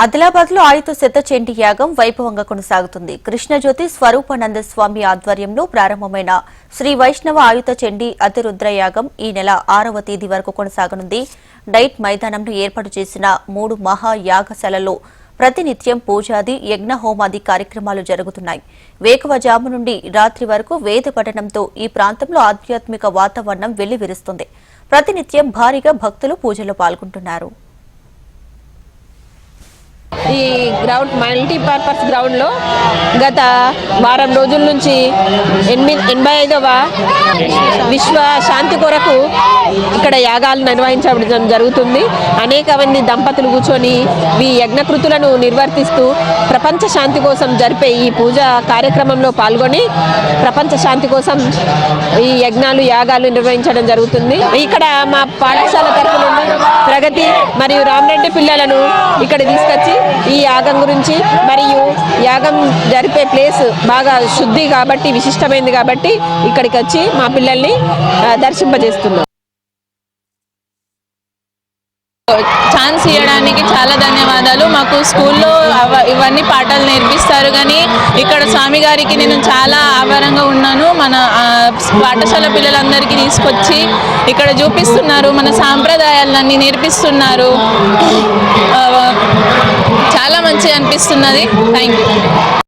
ఆదిలాబాద్లో ఆయుధ శతచండీ యాగం వైభవంగా కొనసాగుతుంది. కృష్ణజ్యోతి స్వరూపానంద స్వామి ఆధ్వర్యంలో ప్రారంభమైన శ్రీ వైష్ణవ ఆయుధ చండీ అతిరుద్ర యాగం ఈ నెల 6వ తేదీ వరకు కొనసాగనుంది. డైట్ మైదానంలో ఏర్పాటు చేసిన 3 మహాయాగశాలలో ప్రతినిత్యం పూజాది యజ్ఞ హోమాది కార్యక్రమాలు జరుగుతున్నాయి. వేకువజాము నుండి రాత్రి వరకు వేద పఠనంతో ఈ ప్రాంతంలో ఆధ్యాత్మిక వాతావరణం వెల్లివిరుస్తుంది. ప్రతినిత్యం భారీగా భక్తులు పూజలో పాల్గొంటున్నారు. ఈ గ్రౌండ్ మల్టీపర్పస్ గ్రౌండ్లో గత వారం రోజుల నుంచి 85వ విశ్వ శాంతి కొరకు ఇక్కడ యాగాలు నిర్వహించడం జరుగుతుంది. అనేక మంది దంపతులు కూర్చొని ఈ యజ్ఞకృతులను నిర్వర్తిస్తూ ప్రపంచ శాంతి కోసం జరిపే ఈ పూజా కార్యక్రమంలో పాల్గొని ప్రపంచ శాంతి కోసం ఈ యజ్ఞాలు యాగాలు నిర్వహించడం జరుగుతుంది. ఇక్కడ మా పాఠశాల తరఫున ప్రగతి మరియు రామరెడ్డి పిల్లలను ఇక్కడ తీసుకొచ్చి ఈ యాగం గురించి మరియు యాగం జరిపే ప్లేస్ బాగా శుద్ధి కాబట్టి విశిష్టమైంది కాబట్టి ఇక్కడికి వచ్చి మా పిల్లల్ని దర్శింపజేస్తున్నాం. ఛాన్స్ ఇవ్వడానికి చాలా ధన్యవాదాలు. మాకు స్కూల్లో ఇవన్నీ పాఠాలు నేర్పిస్తారు, కానీ ఇక్కడ స్వామి గారికి నేను చాలా ఆభారంగా ఉన్నాను. మన పాఠశాల పిల్లలందరికీ తీసుకొచ్చి ఇక్కడ చూపిస్తున్నారు, మన సాంప్రదాయాలన్నీ నేర్పిస్తున్నారు. చాలా మంచిగా అనిపిస్తున్నది. Thank you.